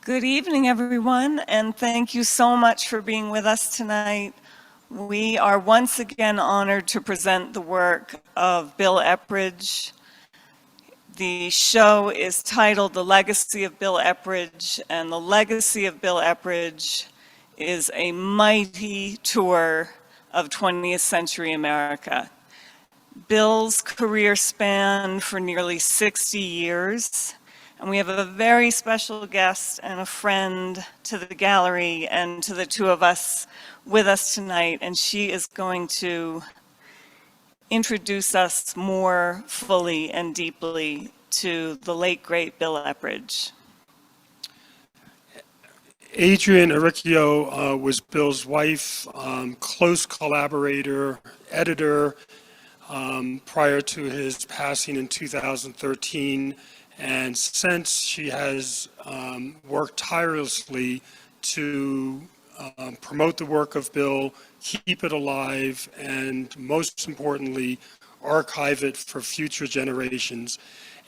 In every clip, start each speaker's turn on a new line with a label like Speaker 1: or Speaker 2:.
Speaker 1: Good evening, everyone, and thank you so much for being with us tonight. We are once again honored to present the work of Bill Eppridge. The show is titled The Legacy of Bill Eppridge, and the legacy of Bill Eppridge is a mighty tour of 20th century America. Bill's career spanned for nearly 60 years. And we have a very special guest and a friend to the gallery and to the two of us with us tonight, and she is going to introduce us more fully and deeply to the late, great Bill Eppridge.
Speaker 2: Adrienne Aurichio was Bill's wife, close collaborator, editor, prior to his passing in 2013. And since she has worked tirelessly to promote the work of Bill, keep it alive, and most importantly, archive it for future generations.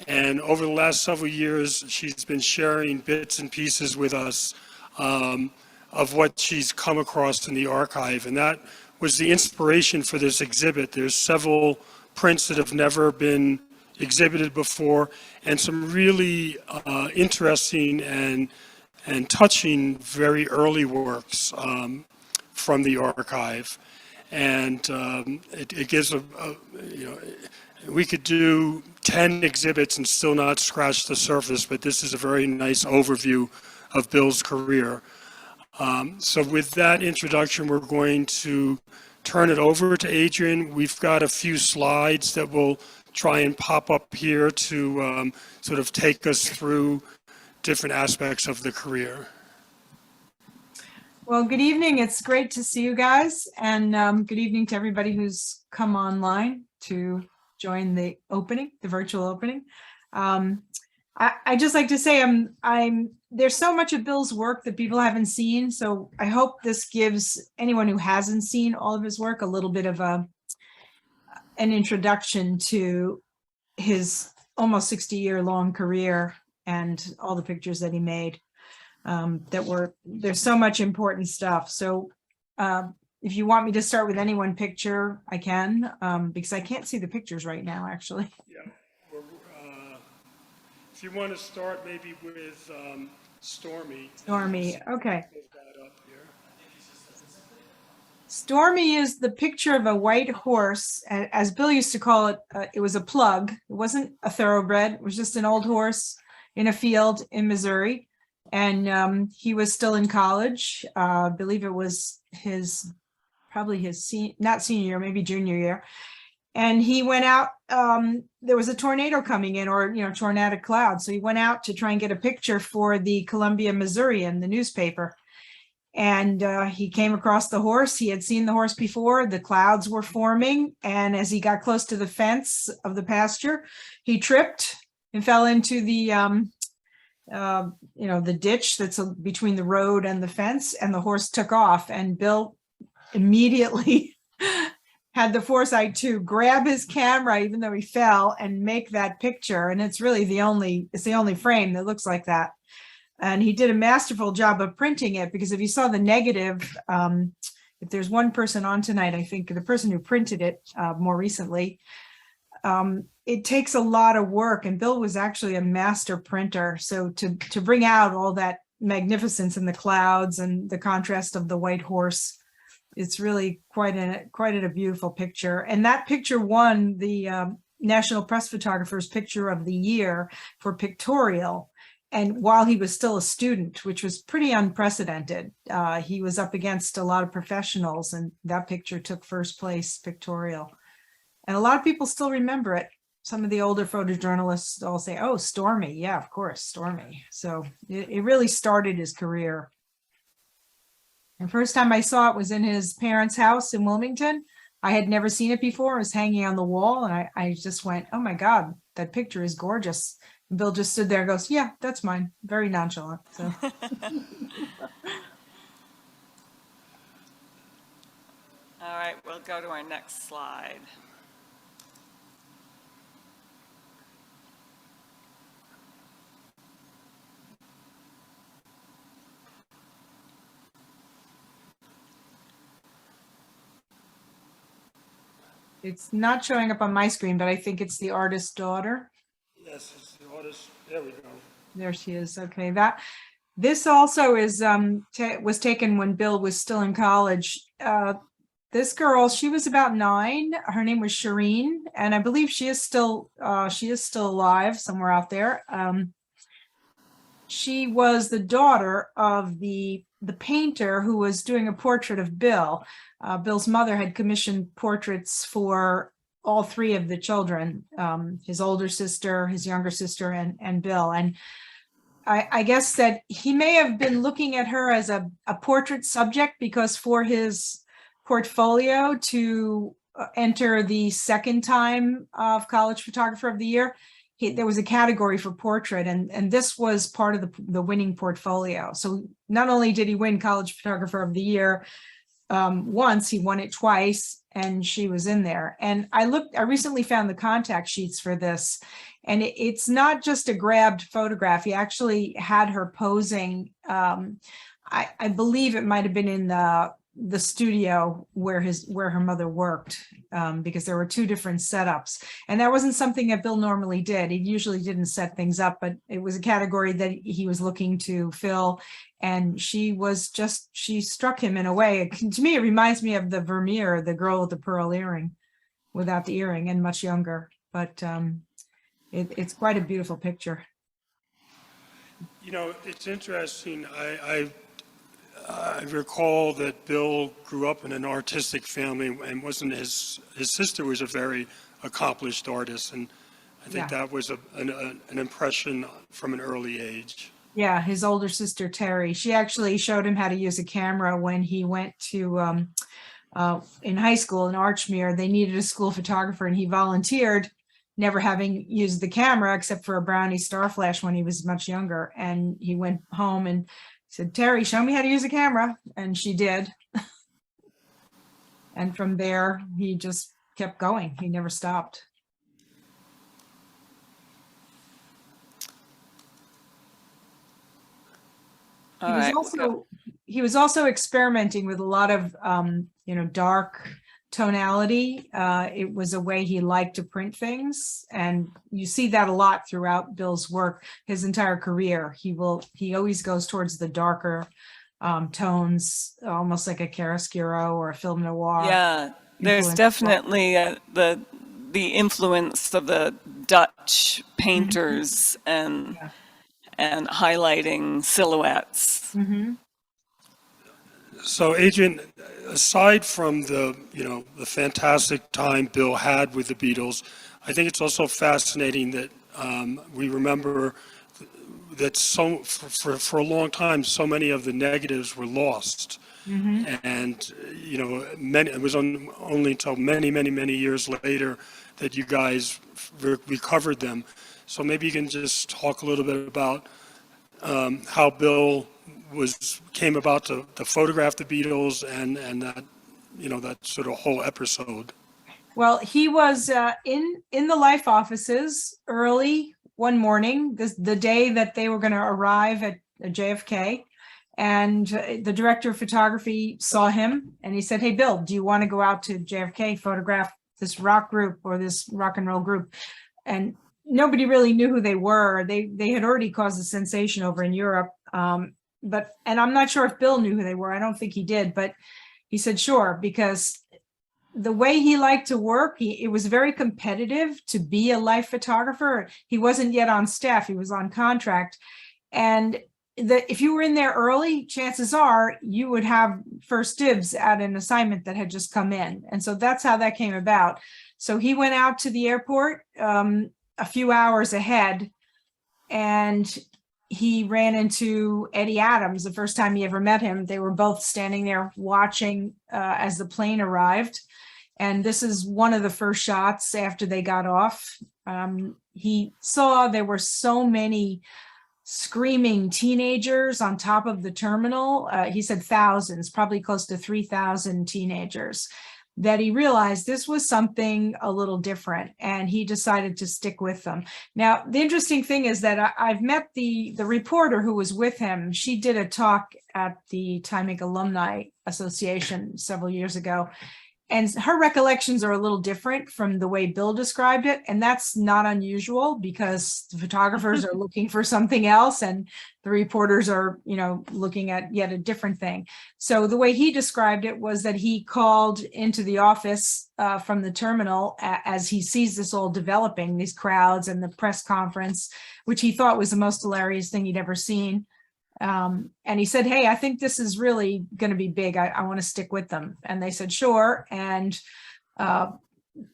Speaker 2: And over the last several years, she's been sharing bits and pieces with us of what she's come across in the archive. And that was the inspiration for this exhibit. There's several prints that have never been exhibited before, and some really interesting and touching very early works from the archive. And it gives we could do 10 exhibits and still not scratch the surface, but this is a very nice overview of Bill's career. So with that introduction, we're going to turn it over to Adrienne. We've got a few slides that will try and pop up here to sort of take us through different aspects of the career.
Speaker 3: Well, good evening. It's great to see you guys, and good evening to everybody who's come online to join the opening, the virtual opening. I just like to say there's so much of Bill's work that people haven't seen, so I hope this gives anyone who hasn't seen all of his work a little bit of an introduction to his almost 60-year-long career and all the pictures that he made. There's so much important stuff. So if you want me to start with any one picture, I can, because I can't see the pictures right now, actually.
Speaker 2: Yeah. If you want to start maybe with Stormy.
Speaker 3: Stormy, okay. Stormy is the picture of a white horse. As Bill used to call it, it was a plug. It wasn't a thoroughbred. It was just an old horse in a field in Missouri. And he was still in college. I believe it was probably his not senior year, maybe junior year. And he went out, there was a tornado coming in, or, tornadic cloud. So he went out to try and get a picture for the Columbia Missourian, the newspaper. And he came across the horse. He had seen the horse before. The clouds were forming. And as he got close to the fence of the pasture, he tripped and fell into the ditch that's between the road and the fence, and the horse took off. And Bill immediately had the foresight to grab his camera, even though he fell, and make that picture. And it's really the only frame that looks like that. And he did a masterful job of printing it, because if you saw the negative, if there's one person on tonight, I think the person who printed it more recently, it takes a lot of work, and Bill was actually a master printer. So to bring out all that magnificence in the clouds and the contrast of the white horse, it's really quite a beautiful picture. And that picture won the National Press Photographer's Picture of the Year for pictorial. And while he was still a student, which was pretty unprecedented, he was up against a lot of professionals, and that picture took first place pictorial. And a lot of people still remember it. Some of the older photojournalists all say, "Oh, Stormy, yeah, of course, Stormy." So it really started his career. The first time I saw it was in his parents' house in Wilmington. I had never seen it before. It was hanging on the wall, and I just went, "Oh my God, that picture is gorgeous." And Bill just stood there and goes, "Yeah, that's mine." Very nonchalant. So.
Speaker 1: All right, we'll go to our next slide.
Speaker 3: It's not showing up on my screen, but I think it's the artist's daughter.
Speaker 2: Yes, it's the artist. There we go.
Speaker 3: There she is. Okay, this also is was taken when Bill was still in college. This girl, she was about 9. Her name was Shireen, and I believe she is still alive somewhere out there. She was the daughter of the painter who was doing a portrait of Bill. Bill's mother had commissioned portraits for all 3 of the children, his older sister, his younger sister, and Bill. And I guess that he may have been looking at her as a portrait subject, because for his portfolio to enter the second time of College Photographer of the Year, there was a category for portrait, and this was part of the winning portfolio. So not only did he win College Photographer of the Year once, he won it twice, and she was in there. And I recently found the contact sheets for this, and it's not just a grabbed photograph. He actually had her posing. I believe it might have been in the studio where her mother worked, because there were 2 different setups, and that wasn't something that Bill normally did. He usually didn't set things up, but it was a category that he was looking to fill, and she struck him in a way. To me, it reminds me of the Vermeer, the girl with the pearl earring, without the earring, and much younger. But it's quite a beautiful picture.
Speaker 2: You know, it's interesting. I recall that Bill grew up in an artistic family, and his sister was a very accomplished artist, and I think that was an impression from an early age.
Speaker 3: Yeah, his older sister Terry. She actually showed him how to use a camera when he went to in high school in Archmere. They needed a school photographer, and he volunteered, never having used the camera except for a Brownie Star Flash when he was much younger. And he went home and said, "Terry, show me how to use a camera." And she did. And from there, he just kept going. He never stopped. He was also experimenting with a lot of, dark tonality. It was a way he liked to print things. And you see that a lot throughout Bill's work, his entire career. He always goes towards the darker tones, almost like a chiaroscuro or a film noir.
Speaker 1: Yeah, there's definitely the influence of the Dutch painters and highlighting silhouettes.
Speaker 3: Mm-hmm.
Speaker 2: So, Adrienne, aside from the fantastic time Bill had with the Beatles, I think it's also fascinating that we remember that for a long time, so many of the negatives were lost. Mm-hmm. And, it was only until many years later that you guys recovered them. So maybe you can just talk a little bit about how Bill came about to photograph the Beatles and that, that sort of whole episode.
Speaker 3: Well, he was in the Life offices early one morning, the day that they were going to arrive at JFK. And the director of photography saw him and he said, "Hey, Bill, do you want to go out to JFK, photograph this rock group or this rock and roll group?" And nobody really knew who they were. They had already caused a sensation over in Europe. And I'm not sure if Bill knew who they were. I don't think he did, but he said, sure, because the way he liked to work, it was very competitive to be a Life photographer. He wasn't yet on staff. He was on contract. And if you were in there early, chances are you would have first dibs at an assignment that had just come in. And so that's how that came about. So he went out to the airport a few hours ahead, and he ran into Eddie Adams the first time he ever met him. They were both standing there watching as the plane arrived. And this is one of the first shots after they got off. He saw there were so many screaming teenagers on top of the terminal. He said thousands, probably close to 3,000 teenagers, that he realized this was something a little different, and he decided to stick with them. Now, the interesting thing is that I've met the reporter who was with him. She did a talk at the Time Inc. Alumni Association several years ago, And her recollections are a little different from the way Bill described it. And that's not unusual because the photographers are looking for something else and the reporters are, looking at yet a different thing. So the way he described it was that he called into the office from the terminal as he sees this all developing, these crowds and the press conference, which he thought was the most hilarious thing he'd ever seen. And he said, hey, I think this is really going to be big. I want to stick with them. And they said, sure. And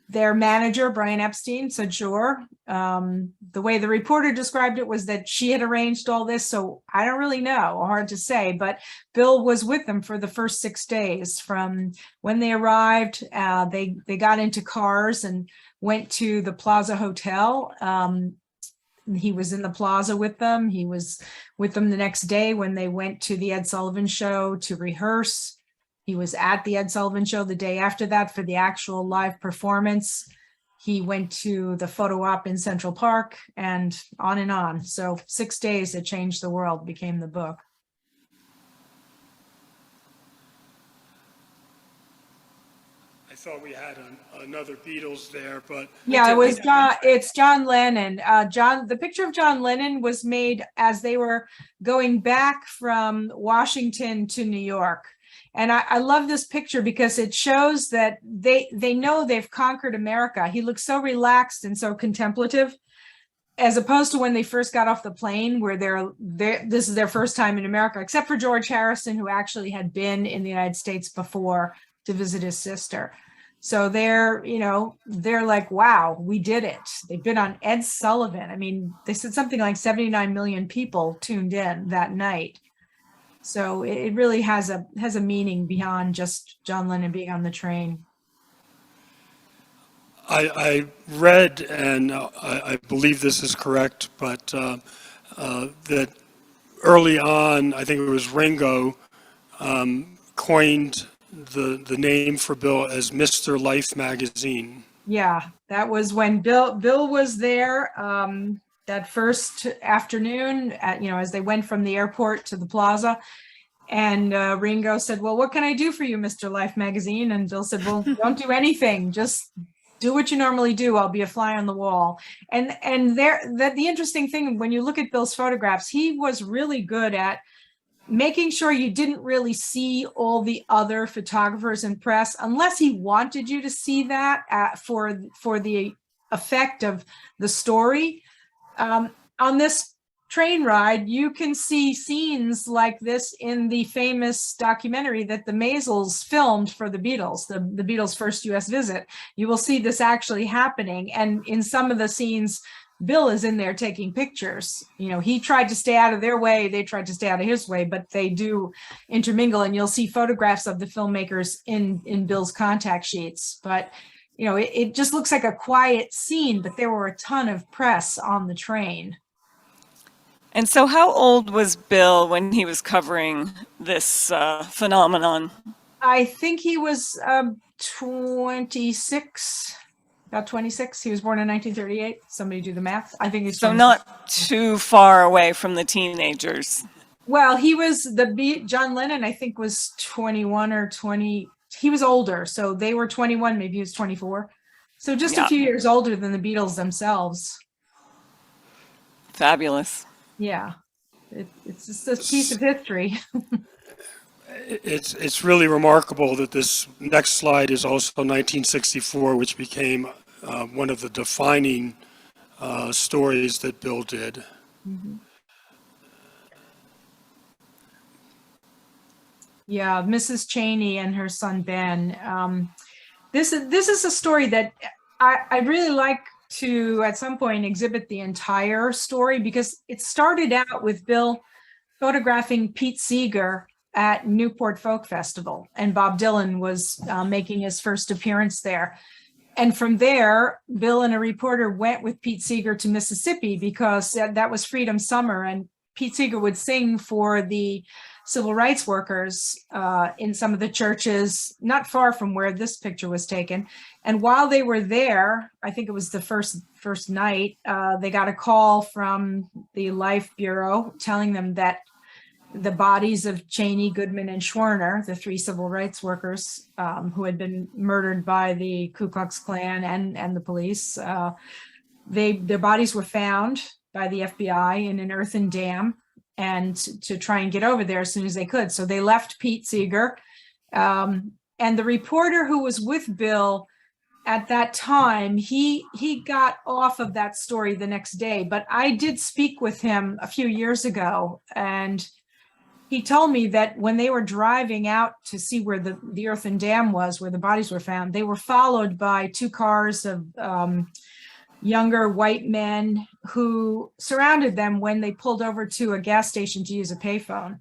Speaker 3: their manager, Brian Epstein, said, sure. The way the reporter described it was that she had arranged all this. So I don't really know, hard to say, but Bill was with them for the first 6 days. From when they arrived, they got into cars and went to the Plaza Hotel. He was in the plaza with them. He was with them the next day when they went to the Ed Sullivan Show to rehearse. He was at the Ed Sullivan Show the day after that for the actual live performance. He went to the photo op in Central Park and on and on. So 6 days that changed the world became the book.
Speaker 2: I thought we had another Beatles there, but
Speaker 3: Yeah, it was John. It's John Lennon. The picture of John Lennon was made as they were going back from Washington to New York. And I love this picture because it shows that they know they've conquered America. He looks so relaxed and so contemplative, as opposed to when they first got off the plane, where this is their first time in America, except for George Harrison, who actually had been in the United States before to visit his sister. So they're like, wow, we did it. They've been on Ed Sullivan. I mean, they said something like 79 million people tuned in that night. So it really has a meaning beyond just John Lennon being on the train.
Speaker 2: I read, and I believe this is correct, but that early on, I think it was Ringo, coined the name for Bill as Mr. Life magazine.
Speaker 3: Yeah, that was when Bill was there that first afternoon, as they went from the airport to the plaza. And Ringo said, well, what can I do for you, Mr. Life magazine? And Bill said, well, don't do anything. Just do what you normally do. I'll be a fly on the wall. And the interesting thing, when you look at Bill's photographs, he was really good at making sure you didn't really see all the other photographers and press unless he wanted you to see that for the effect of the story. On this train ride, you can see scenes like this in the famous documentary that the Maisels filmed for the Beatles, the Beatles' first US visit. You will see this actually happening. And in some of the scenes, Bill is in there taking pictures. He tried to stay out of their way. They tried to stay out of his way, but they do intermingle. And you'll see photographs of the filmmakers in Bill's contact sheets. But, it just looks like a quiet scene, but there were a ton of press on the train.
Speaker 1: And so how old was Bill when he was covering this phenomenon?
Speaker 3: I think he was 26. About 26. He was born in 1938. Somebody do the math. I think he's
Speaker 1: So
Speaker 3: 26.
Speaker 1: not too far away from the teenagers.
Speaker 3: Well, he was John Lennon, I think, was 21 or 20. He was older. So they were 21. Maybe he was 24. So just a few years older than the Beatles themselves.
Speaker 1: Fabulous.
Speaker 3: Yeah. It's just a piece of history.
Speaker 2: It's really remarkable that this next slide is also 1964, which became one of the defining stories that Bill did.
Speaker 3: Mm-hmm. Yeah, Mrs. Cheney and her son Ben. This is a story that I really like to, at some point, exhibit the entire story, because it started out with Bill photographing Pete Seeger at Newport Folk Festival, and Bob Dylan was making his first appearance there. And from there, Bill and a reporter went with Pete Seeger to Mississippi because that was Freedom Summer, and Pete Seeger would sing for the civil rights workers in some of the churches not far from where this picture was taken. And while they were there, I think it was the first night, they got a call from the Life Bureau telling them that the bodies of Cheney, Goodman, and Schwerner, the three civil rights workers who had been murdered by the Ku Klux Klan and the police. Their bodies were found by the FBI in an earthen dam, and to try and get over there as soon as they could. So they left Pete Seeger. And the reporter who was with Bill at that time, he got off of that story the next day, but I did speak with him a few years ago, and he told me that when they were driving out to see where the earthen dam was, where the bodies were found, they were followed by two cars of younger white men who surrounded them when they pulled over to a gas station to use a payphone.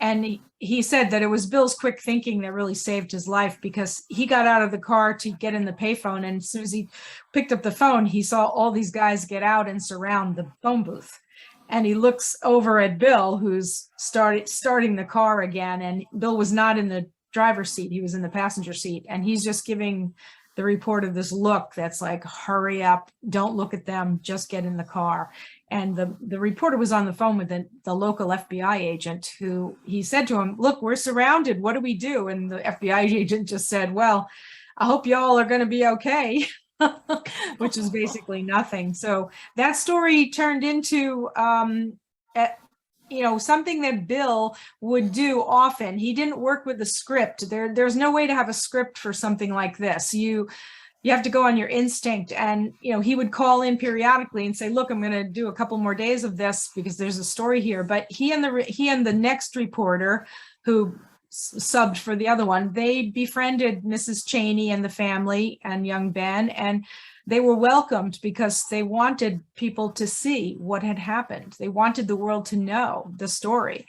Speaker 3: And he said that it was Bill's quick thinking that really saved his life, because he got out of the car to get in the payphone, and as soon as he picked up the phone, he saw all these guys get out and surround the phone booth. And he looks over at Bill, who's starting the car again, and Bill was not in the driver's seat, he was in the passenger seat, and he's just giving the reporter this look that's like, hurry up, don't look at them, just get in the car. And the reporter was on the phone with the local FBI agent, who he said to him, look, we're surrounded, what do we do? And the FBI agent just said, well, I hope y'all are going to be okay, which is basically nothing. So that story turned into something that Bill would do often. He didn't work with a script. There's no way to have a script for something like this. You have to go on your instinct. And, he would call in periodically and say, look, I'm going to do a couple more days of this because there's a story here. But he and the next reporter who subbed for the other one, they befriended Mrs. Cheney and the family and young Ben, and they were welcomed because they wanted people to see what had happened. They wanted the world to know the story.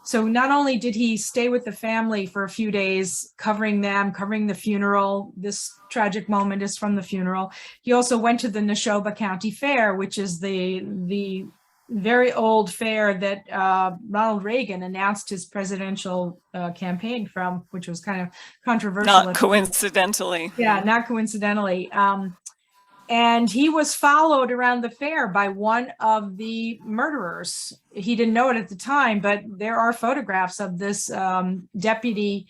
Speaker 3: So not only did he stay with the family for a few days, covering the funeral, this tragic moment is from the funeral, he also went to the Neshoba County Fair, which is the very old fair that Ronald Reagan announced his presidential campaign from, which was kind of controversial.
Speaker 1: Not coincidentally.
Speaker 3: Yeah, not coincidentally. And he was followed around the fair by one of the murderers. He didn't know it at the time, but there are photographs of this deputy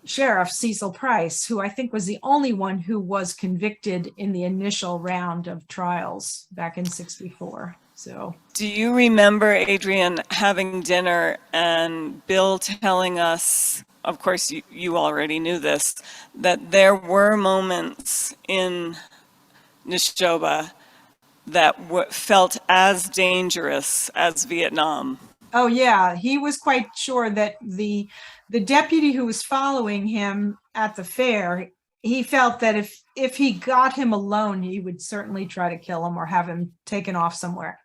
Speaker 3: sheriff, Cecil Price, who I think was the only one who was convicted in the initial round of trials back in '64. So,
Speaker 1: do you remember, Adrienne, having dinner and Bill telling us, of course you already knew this, that there were moments in Neshoba that felt as dangerous as Vietnam?
Speaker 3: Oh yeah, he was quite sure that the deputy who was following him at the fair, he felt that if he got him alone, he would certainly try to kill him or have him taken off somewhere.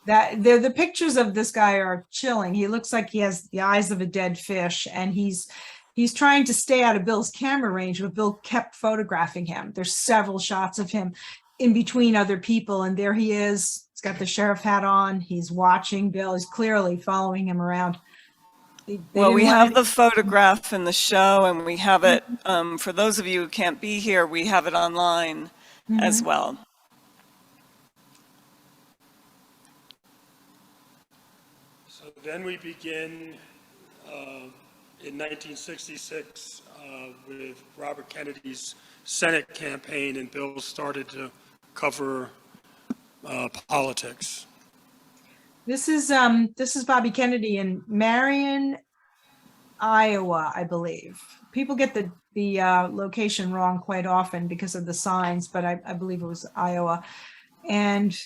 Speaker 3: That the pictures of this guy are chilling. He looks like he has the eyes of a dead fish, and he's trying to stay out of Bill's camera range, but Bill kept photographing him. There's several shots of him in between other people, and there he is. He's got the sheriff hat on. He's watching Bill. He's clearly following him around.
Speaker 1: Well, we have the photograph in the show, and we have it, for those of you who can't be here, we have it online as well.
Speaker 2: So then we begin in 1966 with Robert Kennedy's Senate campaign, and Bill started to cover politics.
Speaker 3: This is Bobby Kennedy in Marion, Iowa, I believe. People get the location wrong quite often because of the signs, but I believe it was Iowa. And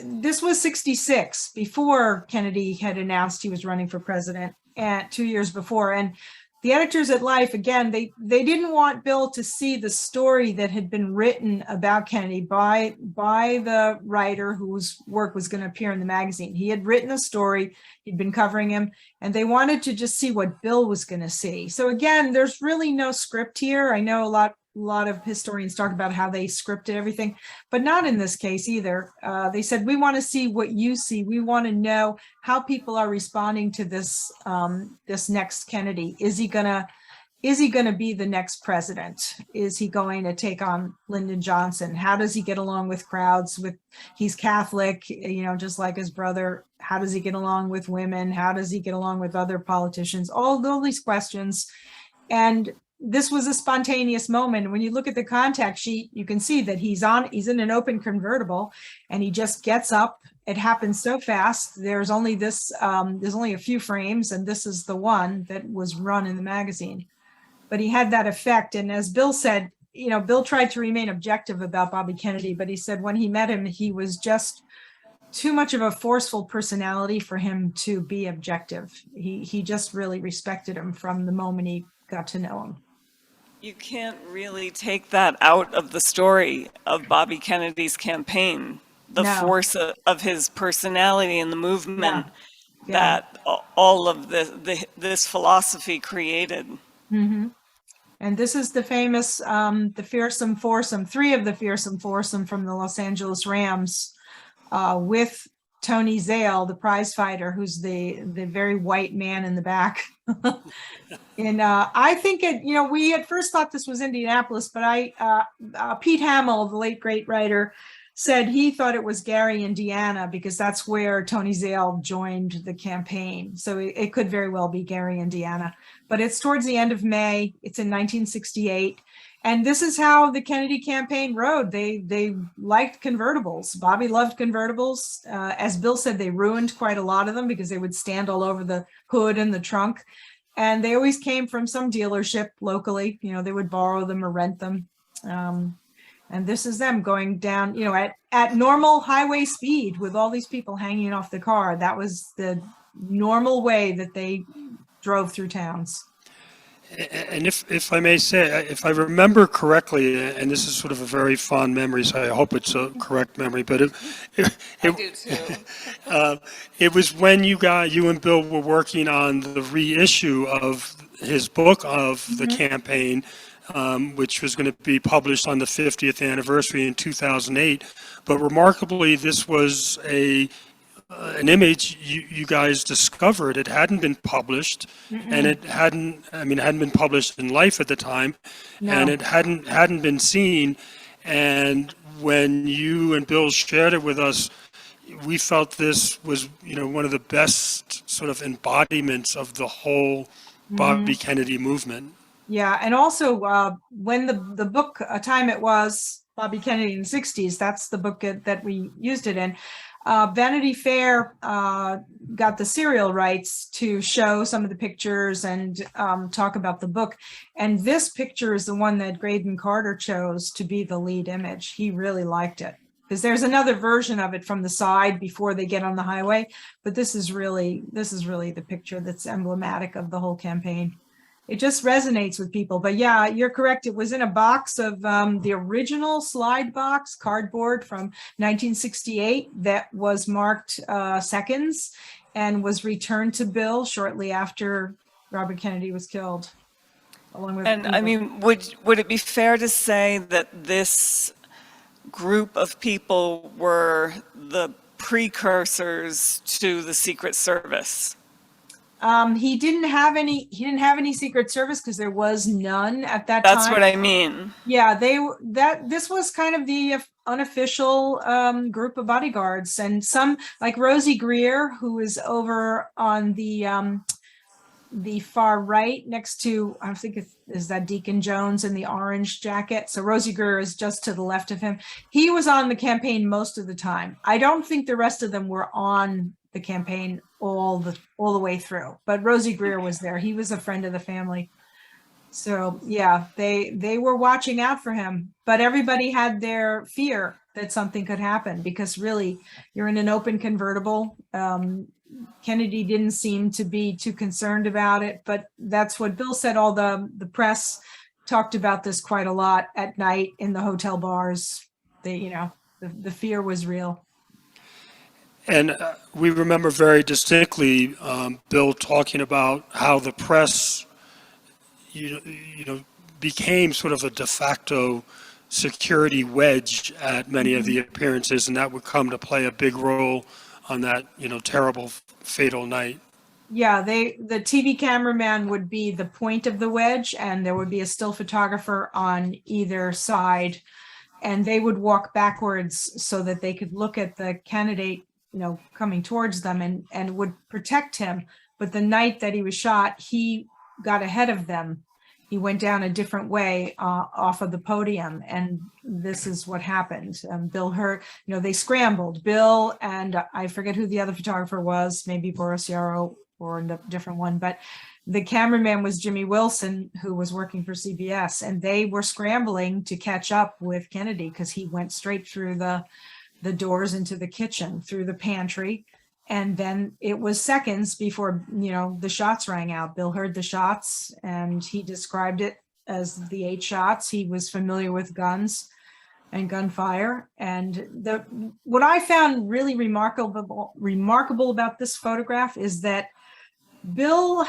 Speaker 3: this was '66, before Kennedy had announced he was running for president, and 2 years before. And the editors at Life, again, they didn't want Bill to see the story that had been written about Kennedy by the writer whose work was going to appear in the magazine. He had written a story, he'd been covering him, and they wanted to just see what Bill was going to see. So again, there's really no script here. I know a lot of historians talk about how they scripted everything, but not in this case either. They said, we want to see what you see. We want to know how people are responding to this this next Kennedy. Is he gonna is he going to be the next president? Is he going to take on Lyndon Johnson? How does he get along with crowds? He's Catholic, just like his brother. How does he get along with women? How does he get along with other politicians? All these questions. And this was a spontaneous moment. When you look at the contact sheet, you can see that he's in an open convertible, and he just gets up. It happens so fast. There's only a few frames, and this is the one that was run in the magazine. But he had that effect. And as Bill said, Bill tried to remain objective about Bobby Kennedy, but he said when he met him, he was just too much of a forceful personality for him to be objective. He just really respected him from the moment he got to know him.
Speaker 1: You can't really take that out of the story of Bobby Kennedy's campaign, the
Speaker 3: No.
Speaker 1: force of his personality and the movement
Speaker 3: Yeah.
Speaker 1: that all of this philosophy created.
Speaker 3: Mm-hmm. And this is the famous, the fearsome foursome, three of the fearsome foursome from the Los Angeles Rams, with Tony Zale, the prize fighter, who's the very white man in the back. And I think we at first thought this was Indianapolis, but Pete Hamill, the late great writer, said he thought it was Gary, Indiana, because that's where Tony Zale joined the campaign. So it could very well be Gary, Indiana. But it's towards the end of May. It's in 1968. And this is how the Kennedy campaign rode. They liked convertibles. Bobby loved convertibles. As Bill said, they ruined quite a lot of them because they would stand all over the hood and the trunk. And they always came from some dealership locally. They would borrow them or rent them. And this is them going down, at normal highway speed with all these people hanging off the car. That was the normal way that they drove through towns.
Speaker 2: And if I may say, if I remember correctly, and this is sort of a very fond memory, so I hope it's a correct memory, but
Speaker 1: I do too.
Speaker 2: it was when you and Bill were working on the reissue of his book of the campaign, which was going to be published on the 50th anniversary in 2008. But remarkably, this was an image you guys discovered. It hadn't been published, and it hadn't been published in Life at the time, and it hadn't been seen. And when you and Bill shared it with us, we felt this was, one of the best sort of embodiments of the whole Bobby Kennedy movement.
Speaker 3: Yeah, and also when the book, A Time It Was, Bobby Kennedy in the 60s, that's the book that we used it in. Vanity Fair got the serial rights to show some of the pictures and talk about the book. And this picture is the one that Graydon Carter chose to be the lead image. He really liked it because there's another version of it from the side before they get on the highway. But this is really the picture that's emblematic of the whole campaign. It just resonates with people. But yeah, you're correct. It was in a box of the original slide box, cardboard from 1968 that was marked seconds and was returned to Bill shortly after Robert Kennedy was killed. Along with
Speaker 1: And I mean, would it be fair to say that this group of people were the precursors to the Secret Service?
Speaker 3: He didn't have any Secret Service because there was none at that time.
Speaker 1: That's what I mean.
Speaker 3: Yeah, this was kind of the unofficial group of bodyguards, and some like Rosie Greer, who is over on the far right next to, I think is that Deacon Jones in the orange jacket. So Rosie Greer is just to the left of him. He was on the campaign most of the time. I don't think the rest of them were on the campaign all the way through, but Rosie Greer was there. He was a friend of the family. So yeah, they were watching out for him, but everybody had their fear that something could happen because really you're in an open convertible. Kennedy didn't seem to be too concerned about it, but that's what Bill said. All the press talked about this quite a lot at night in the hotel bars. The fear was real.
Speaker 2: And we remember very distinctly Bill talking about how the press, became sort of a de facto security wedge at many of the appearances, and that would come to play a big role on that, terrible, fatal night.
Speaker 3: Yeah, the TV cameraman would be the point of the wedge, and there would be a still photographer on either side, and they would walk backwards so that they could look at the candidate, coming towards them, and would protect him. But the night that he was shot, he got ahead of them. He went down a different way off of the podium, and this is what happened. Bill hurt, they scrambled. Bill and I forget who the other photographer was, maybe Boris Yarrow or a different one, but the cameraman was Jimmy Wilson, who was working for CBS, and they were scrambling to catch up with Kennedy because he went straight through the doors into the kitchen, through the pantry. And then it was seconds before, the shots rang out. Bill heard the shots and he described it as the 8 shots. He was familiar with guns and gunfire. And what I found really remarkable about this photograph is that Bill,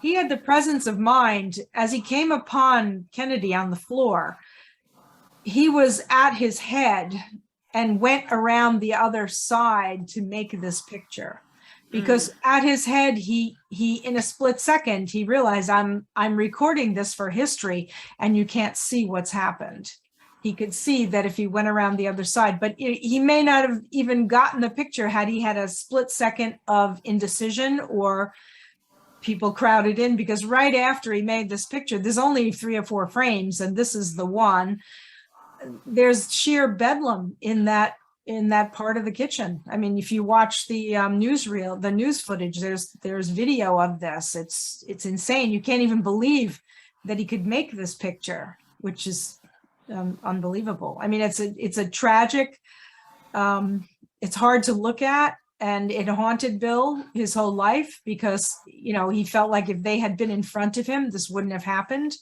Speaker 3: he had the presence of mind as he came upon Kennedy on the floor. He was at his head and went around the other side to make this picture, because at his head, he in a split second, he realized I'm recording this for history and you can't see what's happened. He could see that if he went around the other side, but he may not have even gotten the picture had he had a split second of indecision or people crowded in, because right after he made this picture, there's only 3 or 4 frames, and this is the one. There's sheer bedlam in that part of the kitchen. I mean, if you watch the newsreel, the news footage, there's video of this. It's insane. You can't even believe that he could make this picture, which is unbelievable. I mean, it's a tragic. It's hard to look at, and it haunted Bill his whole life because he felt like if they had been in front of him, this wouldn't have happened.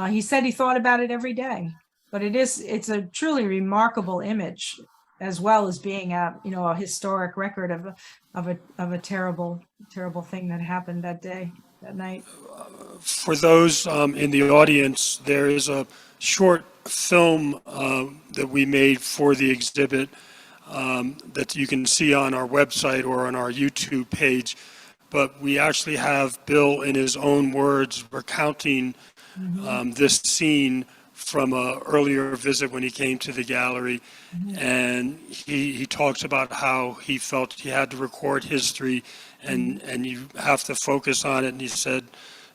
Speaker 3: He said he thought about it every day. But it's a truly remarkable image, as well as being a historic record of a terrible thing that happened that night.
Speaker 2: For those in the audience, there is a short film that we made for the exhibit that you can see on our website or on our YouTube page. But we actually have Bill, in his own words, recounting this scene from an earlier visit when he came to the gallery. And he talks about how he felt he had to record history and you have to focus on it. And he said,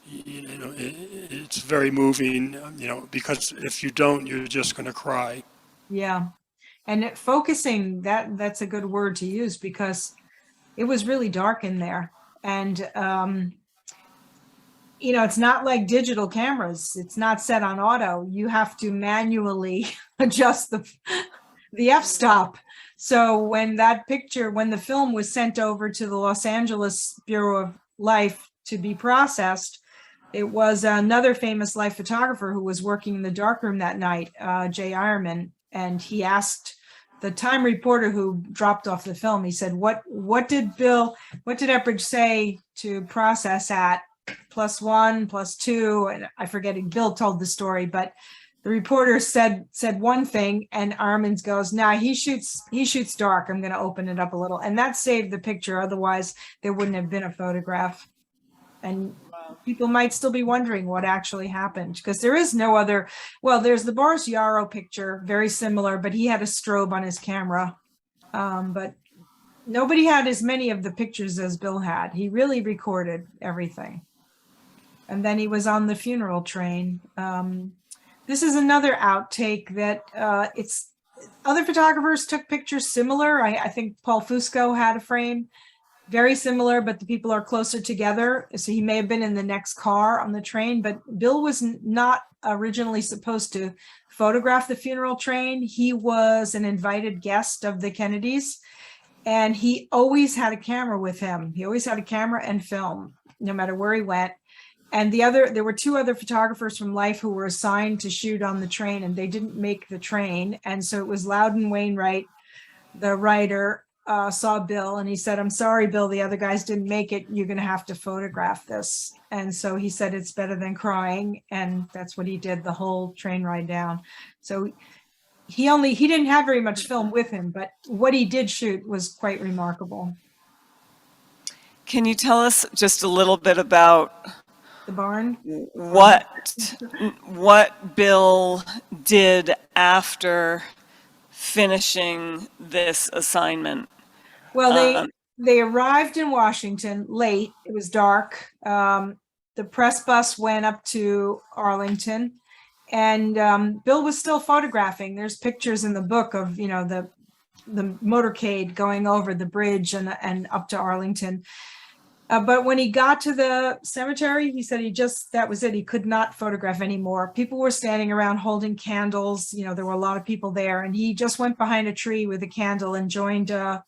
Speaker 2: it's very moving, because if you don't, you're just going to cry.
Speaker 3: Yeah. And focusing, that's a good word to use, because it was really dark in there. And, it's not like digital cameras. It's not set on auto. You have to manually adjust the f-stop. So when the film was sent over to the Los Angeles Bureau of Life to be processed, it was another famous life photographer who was working in the darkroom that night, Jay Ironman, and he asked the Time reporter who dropped off the film, he said, what did Eppridge say to process at +1, +2? And I forget, Bill told the story, but the reporter said one thing, and Armand goes, nah, he shoots dark. I'm going to open it up a little. And that saved the picture. Otherwise, there wouldn't have been a photograph. And people might still be wondering what actually happened, because there is no other. Well, there's the Boris Yarrow picture, very similar, but he had a strobe on his camera. But nobody had as many of the pictures as Bill had. He really recorded everything. And then he was on the funeral train. This is another outtake that other photographers took pictures similar. I think Paul Fusco had a frame very similar, but the people are closer together. So he may have been in the next car on the train, but Bill was not originally supposed to photograph the funeral train. He was an invited guest of the Kennedys, and he always had a camera with him. He always had a camera and film, no matter where he went. And there were 2 other photographers from Life who were assigned to shoot on the train, and they didn't make the train. And so it was Loudon Wainwright, the writer, saw Bill, and he said, I'm sorry, Bill, the other guys didn't make it. You're going to have to photograph this. And so he said, it's better than crying. And that's what he did the whole train ride down. So he didn't have very much film with him, but what he did shoot was quite remarkable.
Speaker 1: Can you tell us just a little bit about
Speaker 3: The barn.
Speaker 1: what Bill did after finishing this assignment?
Speaker 3: Well,
Speaker 1: Um,
Speaker 3: they arrived in Washington late. It was dark. The press bus went up to Arlington, and Bill was still photographing. There's pictures in the book of, you know, the motorcade going over the bridge and up to Arlington. But when he got to the cemetery, he said that was it. He could not photograph anymore. People were standing around holding candles. You know, there were a lot of people there, and he just went behind a tree with a candle and joined, I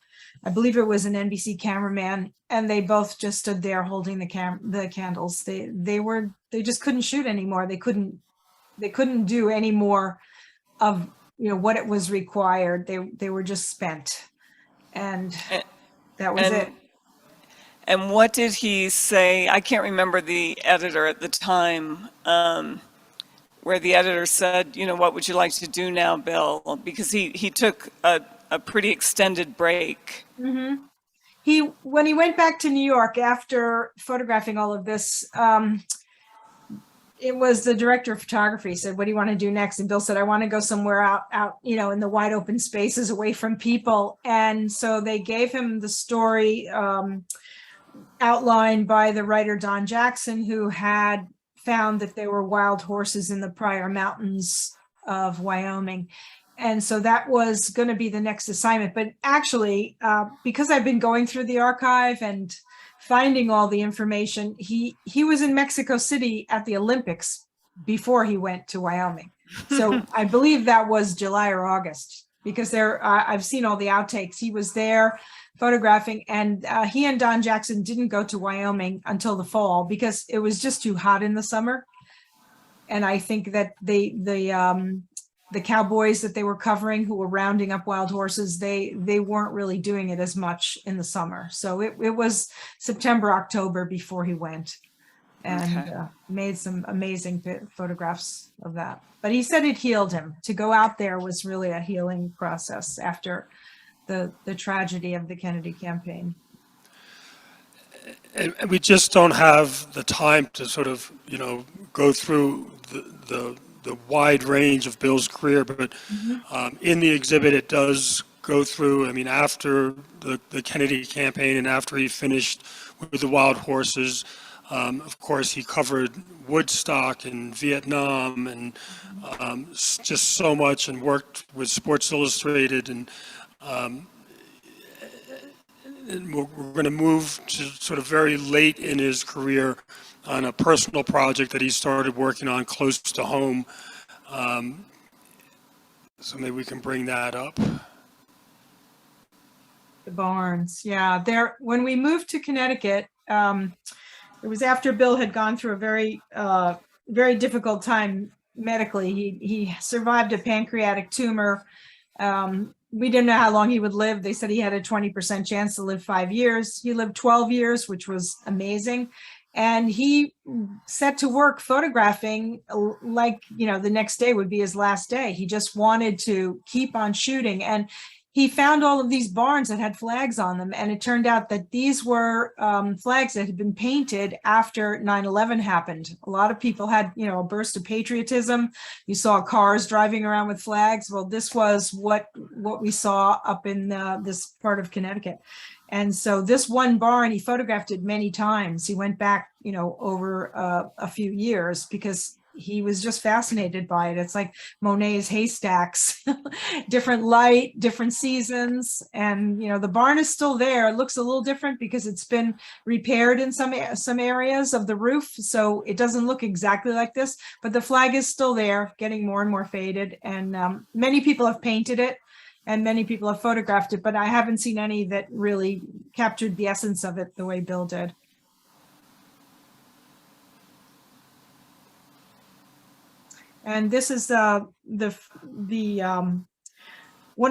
Speaker 3: believe it was an NBC cameraman, and they both just stood there holding the candles. They just couldn't shoot anymore. They couldn't do any more of, you know, what it was required. They were just spent, and that was it.
Speaker 1: And what did he say? I can't remember the editor at the time, where the editor said, you know, what would you like to do now, Bill? Because he took a pretty extended break.
Speaker 3: When he went back to New York after photographing all of this, it was the director of photography said, what do you want to do next? And Bill said, I want to go somewhere out, you know, in the wide open spaces away from people. And so they gave him the story, outlined by the writer Don Jackson, who had found that there were wild horses in the Pryor Mountains of Wyoming. And so that was going to be the next assignment. But actually, because I've been going through the archive and finding all the information, he was in Mexico City at the Olympics before he went to Wyoming. So I believe that was July or August, because I've seen all the outtakes. He was there photographing, and he and Don Jackson didn't go to Wyoming until the fall because it was just too hot in the summer. And I think that the cowboys that they were covering, who were rounding up wild horses, they weren't really doing it as much in the summer. So it was September, October before he went, and made some amazing photographs of that. But he said it healed him. To go out there was really a healing process after the tragedy of the Kennedy campaign.
Speaker 2: And we just don't have the time to sort of, you know, go through the wide range of Bill's career, but in the exhibit it does go through, I mean, after the Kennedy campaign and after he finished with the wild horses, of course he covered Woodstock and Vietnam and just so much, and worked with Sports Illustrated, and we're going to move to sort of very late in his career on a personal project that he started working on close to home. So maybe we can bring that up.
Speaker 3: The barns, yeah. When we moved to Connecticut, it was after Bill had gone through a very, very difficult time medically. He survived a pancreatic tumor. We didn't know how long he would live. They said he had a 20% chance to live 5 years. He lived 12 years, which was amazing. And he set to work photographing like, you know, the next day would be his last day. He just wanted to keep on shooting. And he found all of these barns that had flags on them. And it turned out that these were flags that had been painted after 9/11 happened. A lot of people had, you know, a burst of patriotism. You saw cars driving around with flags. Well, this was what we saw up in this part of Connecticut. And so this one barn, he photographed it many times. He went back, you know, over a few years because he was just fascinated by it. It's like Monet's haystacks, different light, different seasons. And, you know, the barn is still there. It looks a little different because it's been repaired in some areas of the roof. So it doesn't look exactly like this, but the flag is still there, getting more and more faded. And many people have painted it and many people have photographed it, but I haven't seen any that really captured the essence of it the way Bill did. And this is one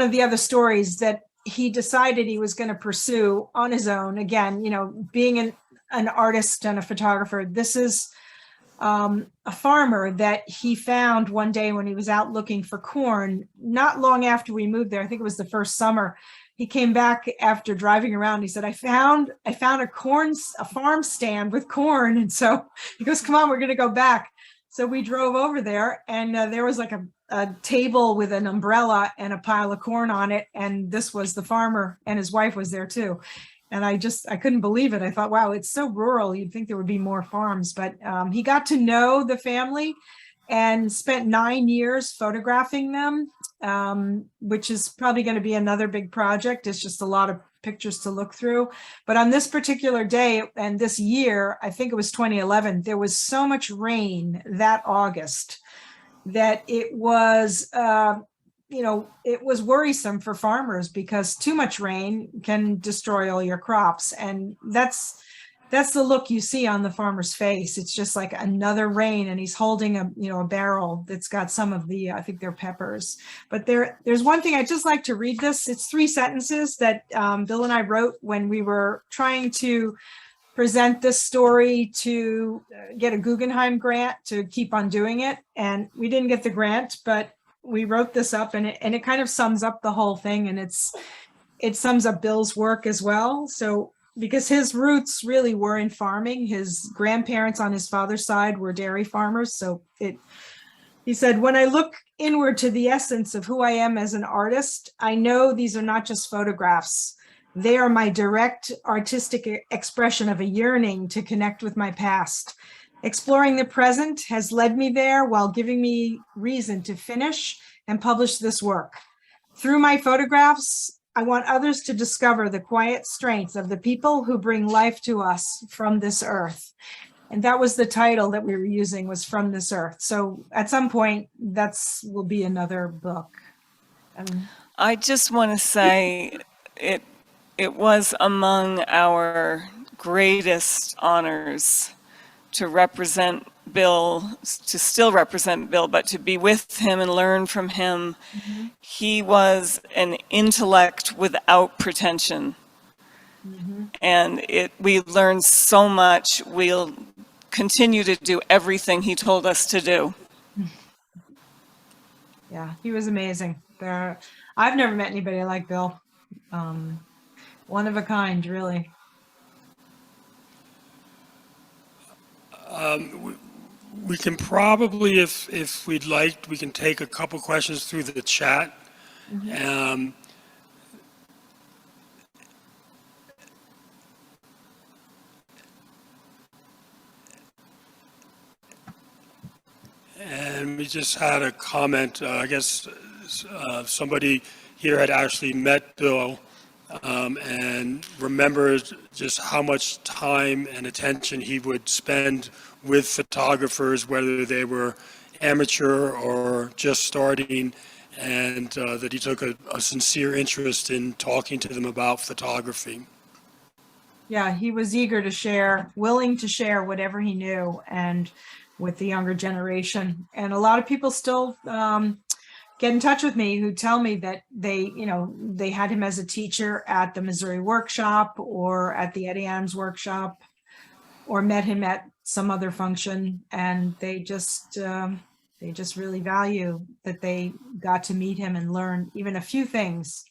Speaker 3: of the other stories that he decided he was going to pursue on his own. Again, you know, being an artist and a photographer, this is a farmer that he found one day when he was out looking for corn, not long after we moved there. I think it was the first summer. he came back after driving around. He said, I found a farm stand with corn. And so he goes, come on, we're going to go back. So we drove over there, and there was like a table with an umbrella and a pile of corn on it. And this was the farmer, and his wife was there too. And I couldn't believe it. I thought, wow, it's so rural. You'd think there would be more farms, but he got to know the family and spent 9 years photographing them, which is probably going to be another big project. It's just a lot of pictures to look through. But on this particular day and this year, I think it was 2011, there was so much rain that August that it was, it was worrisome for farmers, because too much rain can destroy all your crops. And that's the look you see on the farmer's face. It's just like another rain, and he's holding a barrel that's got some of the, I think they're peppers. But there's one thing I'd just like to read this. It's 3 sentences that Bill and I wrote when we were trying to present this story to get a Guggenheim grant to keep on doing it. And we didn't get the grant, but we wrote this up, and it kind of sums up the whole thing. And it sums up Bill's work as well. So, because his roots really were in farming. His grandparents on his father's side were dairy farmers. So he said, when I look inward to the essence of who I am as an artist, I know these are not just photographs. They are my direct artistic expression of a yearning to connect with my past. Exploring the present has led me there, while giving me reason to finish and publish this work. Through my photographs, I want others to discover the quiet strength of the people who bring life to us from this earth. And that was the title that we were using, was From This Earth. So at some point, will be another book.
Speaker 1: I just want to say it was among our greatest honors to represent Bill, to still represent Bill, but to be with him and learn from him.
Speaker 3: Mm-hmm.
Speaker 1: He was an intellect without pretension.
Speaker 3: Mm-hmm.
Speaker 1: And we learned so much. We'll continue to do everything he told us to do.
Speaker 3: Yeah, he was amazing. I've never met anybody like Bill. One of a kind, really.
Speaker 2: We can probably, if we'd like, we can take a couple questions through the chat.
Speaker 3: Mm-hmm.
Speaker 2: And we just had a comment, I guess somebody here had actually met Bill and remembers just how much time and attention he would spend with photographers, whether they were amateur or just starting, and that he took a sincere interest in talking to them about photography.
Speaker 3: Yeah, he was eager to share, willing to share whatever he knew, and with the younger generation. And a lot of people still get in touch with me who tell me that they had him as a teacher at the Missouri workshop or at the Eddie Adams workshop, or met him at some other function, and they just really value that they got to meet him and learn even a few things,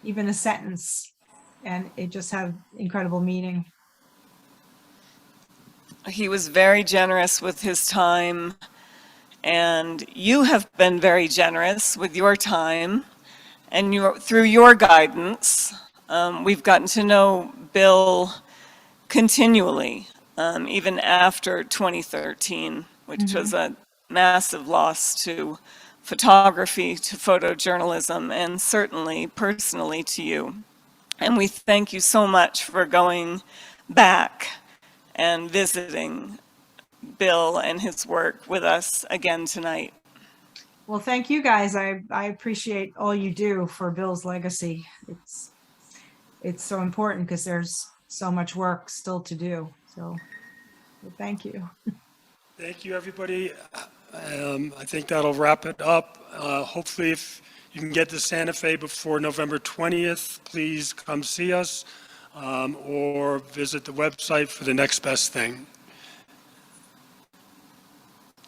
Speaker 3: even a sentence, and it just had incredible meaning.
Speaker 1: He was very generous with his time, and you have been very generous with your time, and through your guidance, we've gotten to know Bill continually, even after 2013, which was a massive loss to photography, to photojournalism, and certainly personally to you. And we thank you so much for going back and visiting Bill and his work with us again tonight.
Speaker 3: Well, thank you guys. I appreciate all you do for Bill's legacy. It's so important because there's so much work still to do. So thank you.
Speaker 2: Thank you, everybody. I think that'll wrap it up. Hopefully, if you can get to Santa Fe before November 20th, please come see us or visit the website for the next best thing.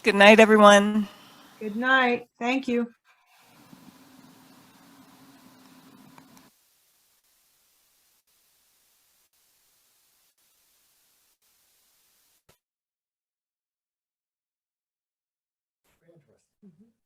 Speaker 1: Good night, everyone.
Speaker 3: Good night. Thank you.
Speaker 4: interesting.